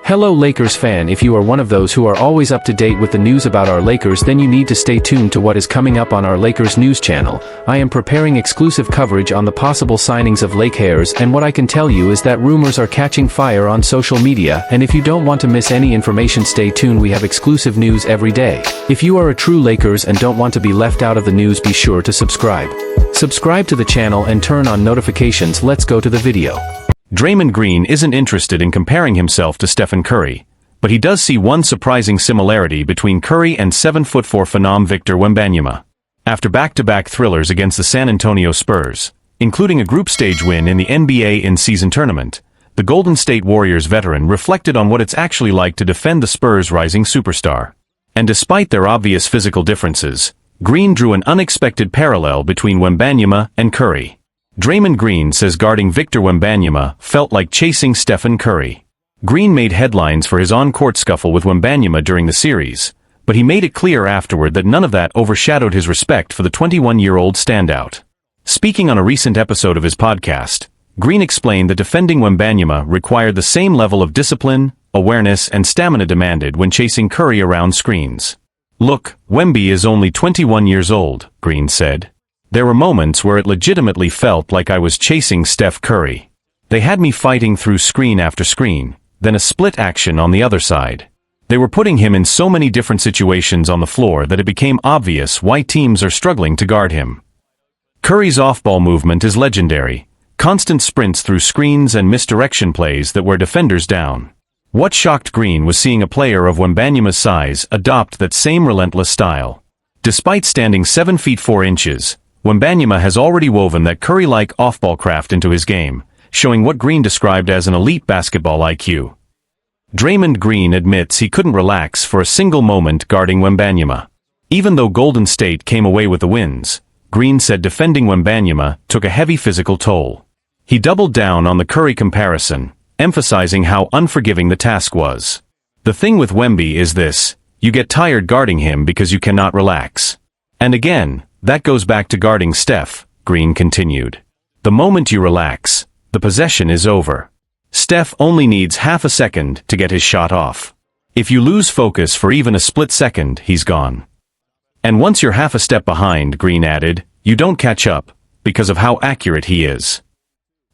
Hello Lakers fan, if you are one of those who are always up to date with the news about our Lakers, then you need to stay tuned to what is coming up on our Lakers news channel. I am preparing exclusive coverage on the possible signings of Lakers, and what I can tell you is that rumors are catching fire on social media, and if you don't want to miss any information, stay tuned. We have exclusive news every day. If you are a true Lakers and don't want to be left out of the news, be sure to subscribe. Subscribe to the channel and turn on notifications. Let's go to the video. Draymond Green isn't interested in comparing himself to Stephen Curry, but he does see one surprising similarity between Curry and 7'4" phenom Victor Wembanyama. After back-to-back thrillers against the San Antonio Spurs, including a group stage win in the NBA in-season tournament, the Golden State Warriors veteran reflected on what it's actually like to defend the Spurs' rising superstar. And despite their obvious physical differences, Green drew an unexpected parallel between Wembanyama and Curry. Draymond Green says guarding Victor Wembanyama felt like chasing Stephen Curry. Green made headlines for his on-court scuffle with Wembanyama during the series, but he made it clear afterward that none of that overshadowed his respect for the 21-year-old standout. Speaking on a recent episode of his podcast, Green explained that defending Wembanyama required the same level of discipline, awareness, and stamina demanded when chasing Curry around screens. "Look, Wemby is only 21 years old," Green said. "There were moments where it legitimately felt like I was chasing Steph Curry. They had me fighting through screen after screen, then a split action on the other side. They were putting him in so many different situations on the floor that it became obvious why teams are struggling to guard him." Curry's off-ball movement is legendary, constant sprints through screens and misdirection plays that wear defenders down. What shocked Green was seeing a player of Wembanyama's size adopt that same relentless style. Despite standing 7 feet 4 inches, Wembanyama has already woven that Curry-like off-ball craft into his game, showing what Green described as an elite basketball IQ. Draymond Green admits he couldn't relax for a single moment guarding Wembanyama. Even though Golden State came away with the wins, Green said defending Wembanyama took a heavy physical toll. He doubled down on the Curry comparison, emphasizing how unforgiving the task was. "The thing with Wemby is this: you get tired guarding him because you cannot relax. And again, that goes back to guarding Steph," Green continued. "The moment you relax, the possession is over. Steph only needs half a second to get his shot off. If you lose focus for even a split second, he's gone. And once you're half a step behind," Green added, "you don't catch up, because of how accurate he is."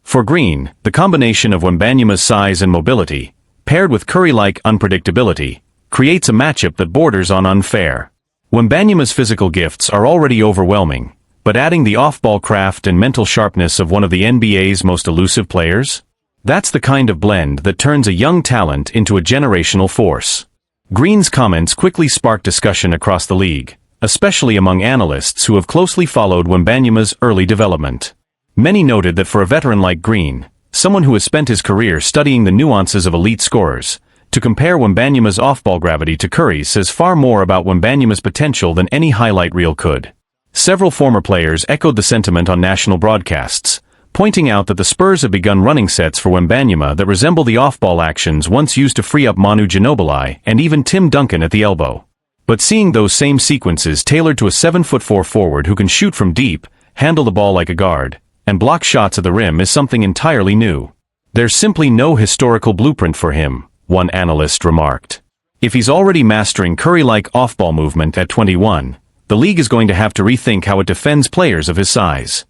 For Green, the combination of Wembanyama's size and mobility, paired with Curry-like unpredictability, creates a matchup that borders on unfair. Wembanyama's physical gifts are already overwhelming, but adding the off-ball craft and mental sharpness of one of the NBA's most elusive players? That's the kind of blend that turns a young talent into a generational force. Green's comments quickly sparked discussion across the league, especially among analysts who have closely followed Wembanyama's early development. Many noted that for a veteran like Green, someone who has spent his career studying the nuances of elite scorers, to compare Wembanyama's off-ball gravity to Curry's says far more about Wembanyama's potential than any highlight reel could. Several former players echoed the sentiment on national broadcasts, pointing out that the Spurs have begun running sets for Wembanyama that resemble the off-ball actions once used to free up Manu Ginobili and even Tim Duncan at the elbow. But seeing those same sequences tailored to a 7'4" forward who can shoot from deep, handle the ball like a guard, and block shots at the rim is something entirely new. "There's simply no historical blueprint for him," one analyst remarked. "If he's already mastering Curry-like off-ball movement at 21, the league is going to have to rethink how it defends players of his size."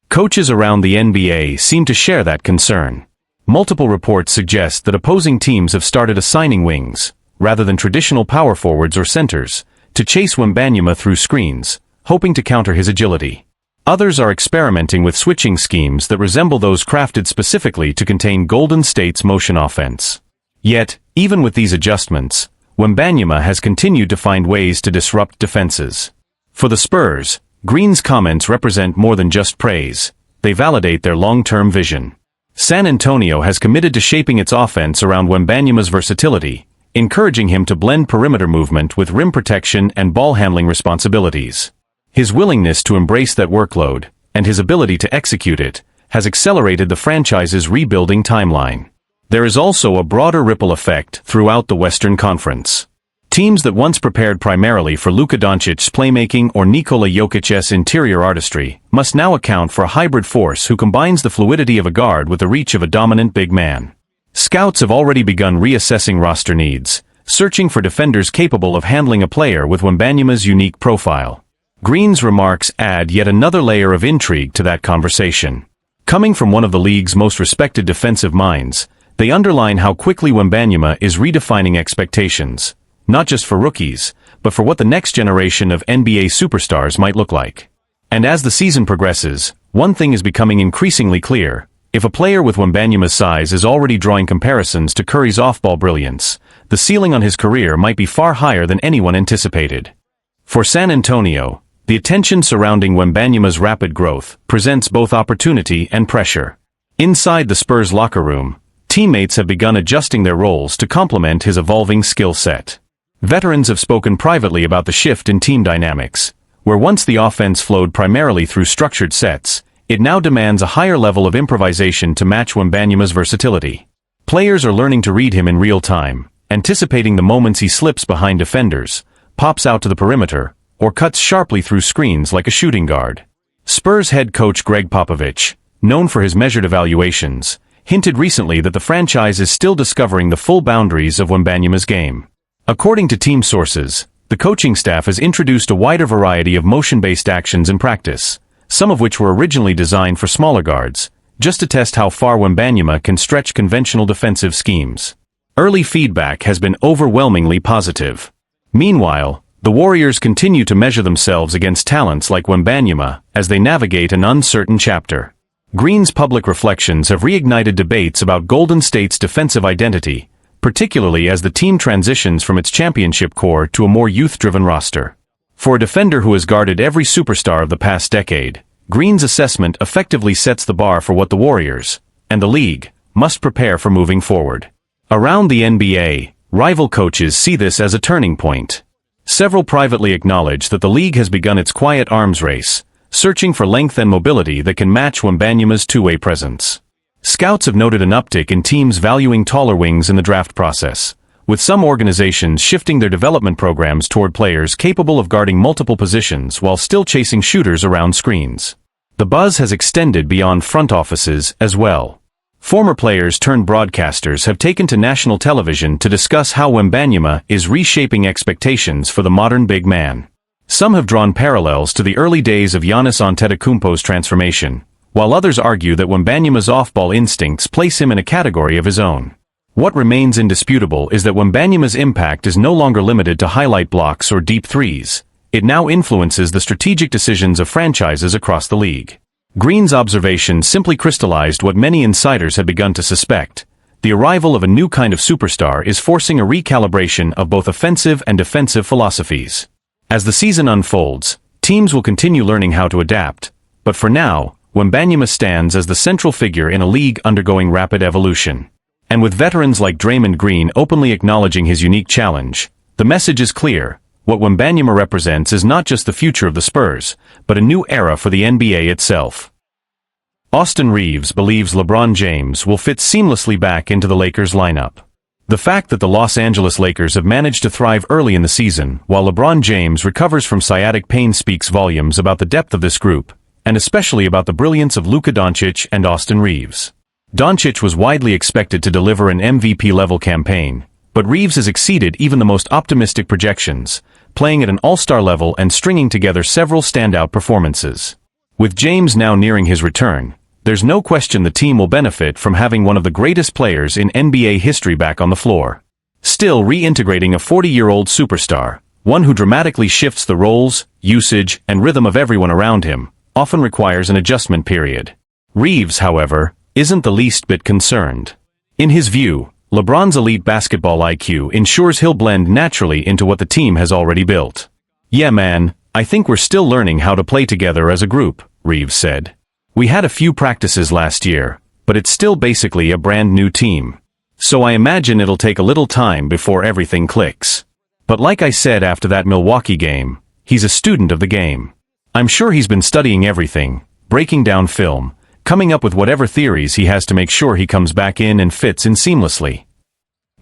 Coaches around the NBA seem to share that concern. Multiple reports suggest that opposing teams have started assigning wings, rather than traditional power forwards or centers, to chase Wembanyama through screens, hoping to counter his agility. Others are experimenting with switching schemes that resemble those crafted specifically to contain Golden State's motion offense. Yet, even with these adjustments, Wembanyama has continued to find ways to disrupt defenses. For the Spurs, Green's comments represent more than just praise. They validate their long-term vision. San Antonio has committed to shaping its offense around Wembanyama's versatility, encouraging him to blend perimeter movement with rim protection and ball handling responsibilities. His willingness to embrace that workload, and his ability to execute it, has accelerated the franchise's rebuilding timeline. There is also a broader ripple effect throughout the Western Conference. Teams that once prepared primarily for Luka Doncic's playmaking or Nikola Jokic's interior artistry must now account for a hybrid force who combines the fluidity of a guard with the reach of a dominant big man. Scouts have already begun reassessing roster needs, searching for defenders capable of handling a player with Wembanyama's unique profile. Green's remarks add yet another layer of intrigue to that conversation. Coming from one of the league's most respected defensive minds, they underline how quickly Wembanyama is redefining expectations, not just for rookies, but for what the next generation of NBA superstars might look like. And as the season progresses, one thing is becoming increasingly clear. If a player with Wembanyama's size is already drawing comparisons to Curry's off-ball brilliance, the ceiling on his career might be far higher than anyone anticipated. For San Antonio, the attention surrounding Wembanyama's rapid growth presents both opportunity and pressure. Inside the Spurs locker room, teammates have begun adjusting their roles to complement his evolving skill set. Veterans have spoken privately about the shift in team dynamics, where once the offense flowed primarily through structured sets, it now demands a higher level of improvisation to match Wembanyama's versatility. Players are learning to read him in real time, anticipating the moments he slips behind defenders, pops out to the perimeter, or cuts sharply through screens like a shooting guard. Spurs head coach Greg Popovich, known for his measured evaluations, hinted recently that the franchise is still discovering the full boundaries of Wembanyama's game. According to team sources, the coaching staff has introduced a wider variety of motion-based actions in practice, some of which were originally designed for smaller guards, just to test how far Wembanyama can stretch conventional defensive schemes. Early feedback has been overwhelmingly positive. Meanwhile, the Warriors continue to measure themselves against talents like Wembanyama as they navigate an uncertain chapter. Green's public reflections have reignited debates about Golden State's defensive identity, particularly as the team transitions from its championship core to a more youth-driven roster. For a defender who has guarded every superstar of the past decade, Green's assessment effectively sets the bar for what the Warriors, and the league, must prepare for moving forward. Around the NBA, rival coaches see this as a turning point. Several privately acknowledge that the league has begun its quiet arms race, searching for length and mobility that can match Wembanyama's two-way presence. Scouts have noted an uptick in teams valuing taller wings in the draft process, with some organizations shifting their development programs toward players capable of guarding multiple positions while still chasing shooters around screens. The buzz has extended beyond front offices as well. Former players turned broadcasters have taken to national television to discuss how Wembanyama is reshaping expectations for the modern big man. Some have drawn parallels to the early days of Giannis Antetokounmpo's transformation, while others argue that Wembanyama's off-ball instincts place him in a category of his own. What remains indisputable is that Wembanyama's impact is no longer limited to highlight blocks or deep threes. It now influences the strategic decisions of franchises across the league. Green's observation simply crystallized what many insiders had begun to suspect. The arrival of a new kind of superstar is forcing a recalibration of both offensive and defensive philosophies. As the season unfolds, teams will continue learning how to adapt, but for now, Wembanyama stands as the central figure in a league undergoing rapid evolution. And with veterans like Draymond Green openly acknowledging his unique challenge, the message is clear. What Wembanyama represents is not just the future of the Spurs, but a new era for the NBA itself. Austin Reaves believes LeBron James will fit seamlessly back into the Lakers lineup. The fact that the Los Angeles Lakers have managed to thrive early in the season while LeBron James recovers from sciatic pain speaks volumes about the depth of this group, and especially about the brilliance of Luka Doncic and Austin Reaves. Doncic was widely expected to deliver an MVP-level campaign, but Reaves has exceeded even the most optimistic projections, playing at an all-star level and stringing together several standout performances. With James now nearing his return, there's no question the team will benefit from having one of the greatest players in NBA history back on the floor. Still, reintegrating a 40-year-old superstar, one who dramatically shifts the roles, usage, and rhythm of everyone around him, often requires an adjustment period. Reaves, however, isn't the least bit concerned. In his view, LeBron's elite basketball IQ ensures he'll blend naturally into what the team has already built. "Yeah man, I think we're still learning how to play together as a group," Reaves said. "We had a few practices last year, but it's still basically a brand new team. So I imagine it'll take a little time before everything clicks. But like I said after that Milwaukee game, he's a student of the game. I'm sure he's been studying everything, breaking down film, coming up with whatever theories he has to make sure he comes back in and fits in seamlessly."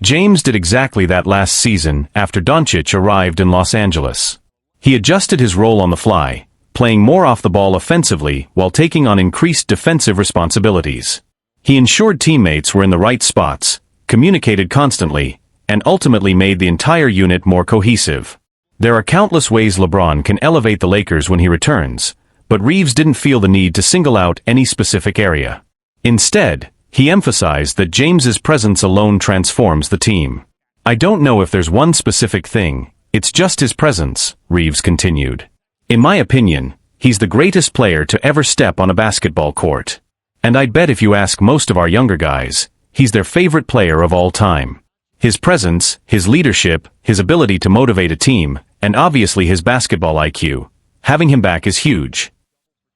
James did exactly that last season after Doncic arrived in Los Angeles. He adjusted his role on the fly, playing more off the ball offensively while taking on increased defensive responsibilities. He ensured teammates were in the right spots, communicated constantly, and ultimately made the entire unit more cohesive. There are countless ways LeBron can elevate the Lakers when he returns, but Reaves didn't feel the need to single out any specific area. Instead, he emphasized that James's presence alone transforms the team. "I don't know if there's one specific thing, it's just his presence," Reaves continued. "In my opinion, he's the greatest player to ever step on a basketball court. And I'd bet if you ask most of our younger guys, he's their favorite player of all time. His presence, his leadership, his ability to motivate a team, and obviously his basketball IQ. Having him back is huge.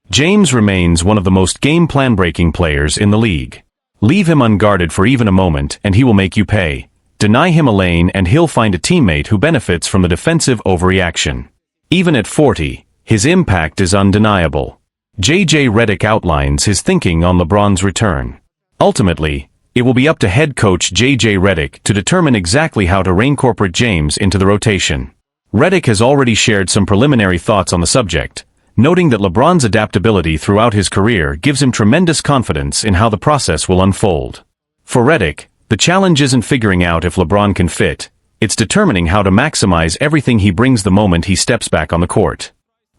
James remains one of the most game plan breaking players in the league. Leave him unguarded for even a moment and he will make you pay. Deny him a lane and he'll find a teammate who benefits from the defensive overreaction. Even at 40, his impact is undeniable." J.J. Redick outlines his thinking on LeBron's return. "Ultimately, it will be up to head coach J.J. Redick to determine exactly how to reincorporate James into the rotation. Redick has already shared some preliminary thoughts on the subject, noting that LeBron's adaptability throughout his career gives him tremendous confidence in how the process will unfold. For Redick, the challenge isn't figuring out if LeBron can fit, it's determining how to maximize everything he brings the moment he steps back on the court.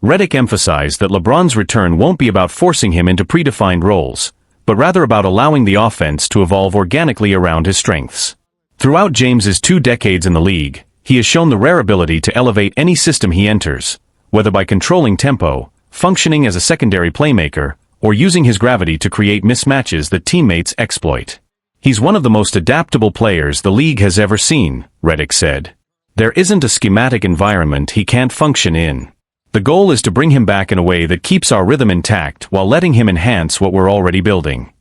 Redick emphasized that LeBron's return won't be about forcing him into predefined roles, but rather about allowing the offense to evolve organically around his strengths. Throughout James's 2 decades in the league, he has shown the rare ability to elevate any system he enters, whether by controlling tempo, functioning as a secondary playmaker, or using his gravity to create mismatches that teammates exploit. "He's one of the most adaptable players the league has ever seen," Redick said. "There isn't a schematic environment he can't function in. The goal is to bring him back in a way that keeps our rhythm intact while letting him enhance what we're already building."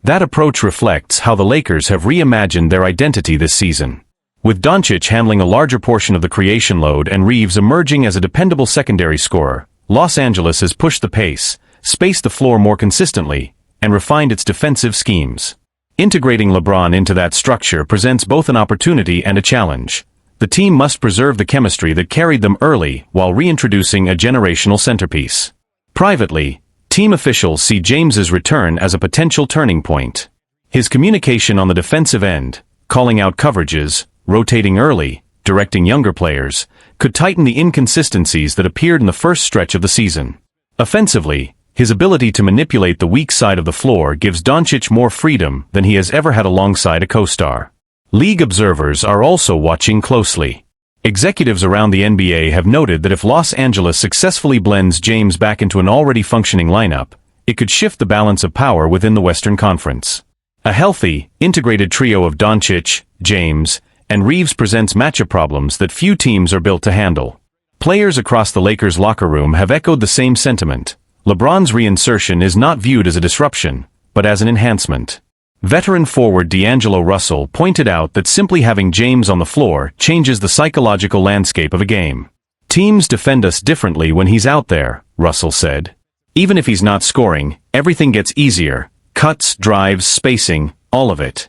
That approach reflects how the Lakers have reimagined their identity this season. With Doncic handling a larger portion of the creation load and Reaves emerging as a dependable secondary scorer, Los Angeles has pushed the pace, spaced the floor more consistently, and refined its defensive schemes. Integrating LeBron into that structure presents both an opportunity and a challenge. The team must preserve the chemistry that carried them early while reintroducing a generational centerpiece. Privately, team officials see James's return as a potential turning point. His communication on the defensive end, calling out coverages, rotating early, directing younger players, could tighten the inconsistencies that appeared in the first stretch of the season. Offensively, his ability to manipulate the weak side of the floor gives Doncic more freedom than he has ever had alongside a co-star. League observers are also watching closely. Executives around the NBA have noted that if Los Angeles successfully blends James back into an already functioning lineup, it could shift the balance of power within the Western Conference. A healthy, integrated trio of Doncic, James, and Reaves presents matchup problems that few teams are built to handle. Players across the Lakers' locker room have echoed the same sentiment. LeBron's reinsertion is not viewed as a disruption, but as an enhancement. Veteran forward D'Angelo Russell pointed out that simply having James on the floor changes the psychological landscape of a game. "Teams defend us differently when he's out there," Russell said. "Even if he's not scoring, everything gets easier. Cuts, drives, spacing, all of it."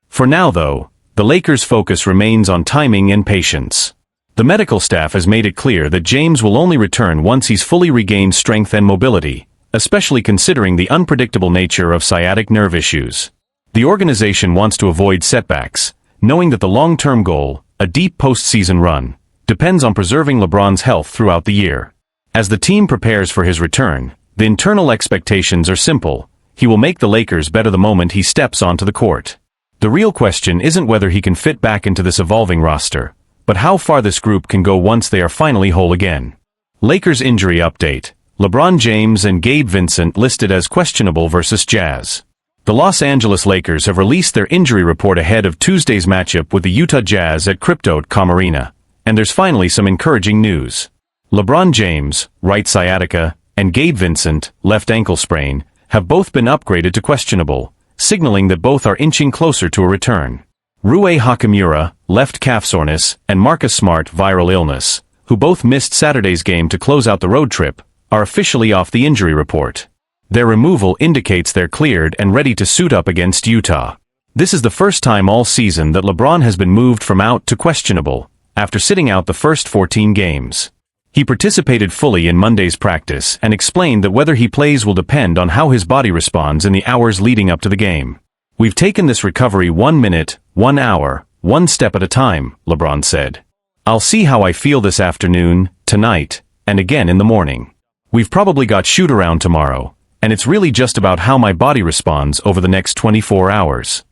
For now though, the Lakers' focus remains on timing and patience. The medical staff has made it clear that James will only return once he's fully regained strength and mobility, especially considering the unpredictable nature of sciatic nerve issues. The organization wants to avoid setbacks, knowing that the long-term goal, a deep postseason run, depends on preserving LeBron's health throughout the year. As the team prepares for his return, the internal expectations are simple. He will make the Lakers better the moment he steps onto the court. The real question isn't whether he can fit back into this evolving roster, but how far this group can go once they are finally whole again. Lakers injury update. LeBron James and Gabe Vincent listed as questionable versus Jazz. The Los Angeles Lakers have released their injury report ahead of Tuesday's matchup with the Utah Jazz at Crypto.com Arena, and there's finally some encouraging news. LeBron James, right sciatica, and Gabe Vincent, left ankle sprain, have both been upgraded to questionable, signaling that both are inching closer to a return. Rui Hachimura, left calf soreness, and Marcus Smart, viral illness, who both missed Saturday's game to close out the road trip, are officially off the injury report. Their removal indicates they're cleared and ready to suit up against Utah. This is the first time all season that LeBron has been moved from out to questionable, after sitting out the first 14 games. He participated fully in Monday's practice and explained that whether he plays will depend on how his body responds in the hours leading up to the game. "We've taken this recovery 1 minute, 1 hour, one step at a time," LeBron said. "I'll see how I feel this afternoon, tonight, and again in the morning. We've probably got shoot-around tomorrow, and it's really just about how my body responds over the next 24 hours.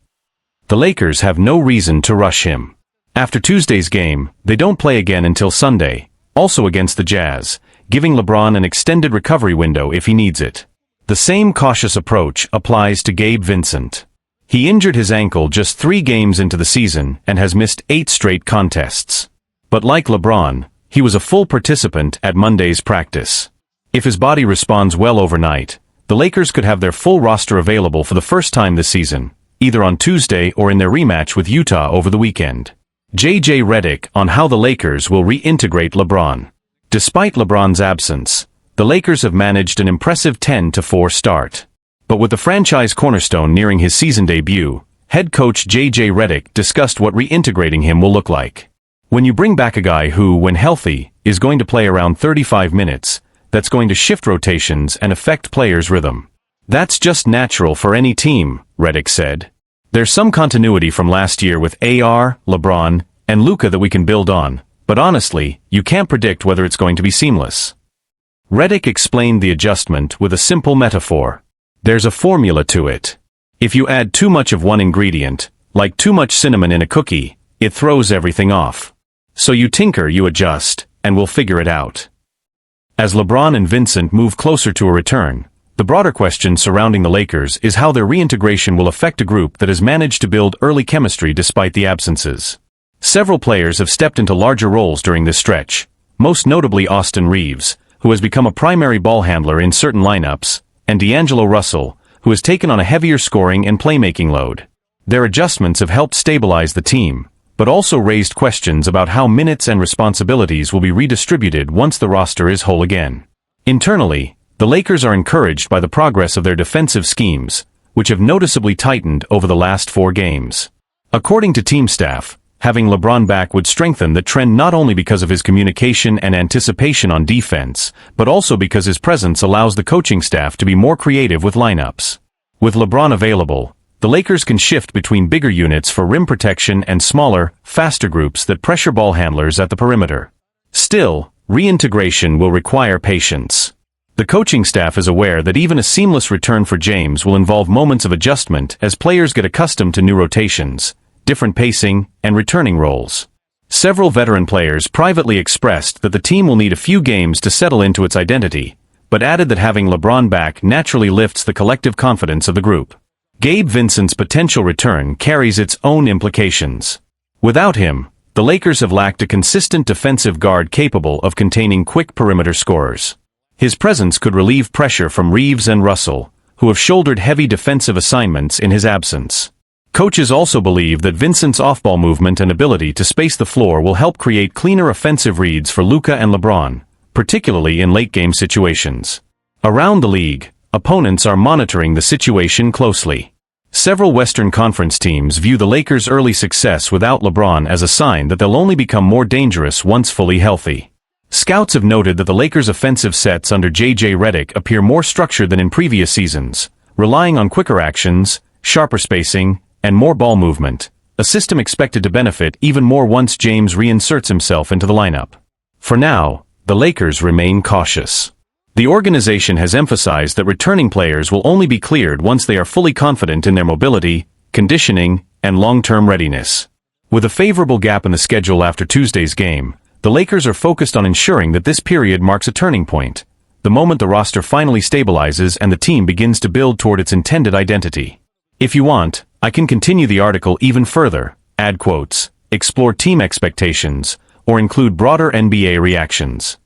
The Lakers have no reason to rush him. After Tuesday's game, they don't play again until Sunday, also against the Jazz, giving LeBron an extended recovery window if he needs it. The same cautious approach applies to Gabe Vincent. He injured his ankle just 3 games into the season and has missed 8 straight contests. But like LeBron, he was a full participant at Monday's practice. If his body responds well overnight, the Lakers could have their full roster available for the first time this season, either on Tuesday or in their rematch with Utah over the weekend. J.J. Redick on how the Lakers will reintegrate LeBron. Despite LeBron's absence, the Lakers have managed an impressive 10-4 start. But with the franchise cornerstone nearing his season debut, head coach J.J. Redick discussed what reintegrating him will look like. When you bring back a guy who, when healthy, is going to play around 35 minutes, that's going to shift rotations and affect players' rhythm. That's just natural for any team, Redick said. There's some continuity from last year with AR, LeBron, and Luka that we can build on, but honestly, you can't predict whether it's going to be seamless. Redick explained the adjustment with a simple metaphor. There's a formula to it. If you add too much of one ingredient, like too much cinnamon in a cookie, it throws everything off. So you tinker, you adjust, and we'll figure it out. As LeBron and Vincent move closer to a return, the broader question surrounding the Lakers is how their reintegration will affect a group that has managed to build early chemistry despite the absences. Several players have stepped into larger roles during this stretch, most notably Austin Reaves, who has become a primary ball handler in certain lineups, and D'Angelo Russell, who has taken on a heavier scoring and playmaking load. Their adjustments have helped stabilize the team, but also raised questions about how minutes and responsibilities will be redistributed once the roster is whole again. Internally, the Lakers are encouraged by the progress of their defensive schemes, which have noticeably tightened over the last 4 games. According to team staff, having LeBron back would strengthen the trend not only because of his communication and anticipation on defense, but also because his presence allows the coaching staff to be more creative with lineups. With LeBron available, the Lakers can shift between bigger units for rim protection and smaller, faster groups that pressure ball handlers at the perimeter. Still, reintegration will require patience. The coaching staff is aware that even a seamless return for James will involve moments of adjustment as players get accustomed to new rotations, different pacing, and returning roles. Several veteran players privately expressed that the team will need a few games to settle into its identity, but added that having LeBron back naturally lifts the collective confidence of the group. Gabe Vincent's potential return carries its own implications. Without him, the Lakers have lacked a consistent defensive guard capable of containing quick perimeter scorers. His presence could relieve pressure from Reaves and Russell, who have shouldered heavy defensive assignments in his absence. Coaches also believe that Vincent's off-ball movement and ability to space the floor will help create cleaner offensive reads for Luka and LeBron, particularly in late-game situations. Around the league, opponents are monitoring the situation closely. Several Western Conference teams view the Lakers' early success without LeBron as a sign that they'll only become more dangerous once fully healthy. Scouts have noted that the Lakers' offensive sets under J.J. Redick appear more structured than in previous seasons, relying on quicker actions, sharper spacing, and more ball movement, a system expected to benefit even more once James reinserts himself into the lineup. For now, the Lakers remain cautious. The organization has emphasized that returning players will only be cleared once they are fully confident in their mobility, conditioning, and long-term readiness. With a favorable gap in the schedule after Tuesday's game, the Lakers are focused on ensuring that this period marks a turning point, the moment the roster finally stabilizes and the team begins to build toward its intended identity. If you want, I can continue the article even further, add quotes, explore team expectations, or include broader NBA reactions.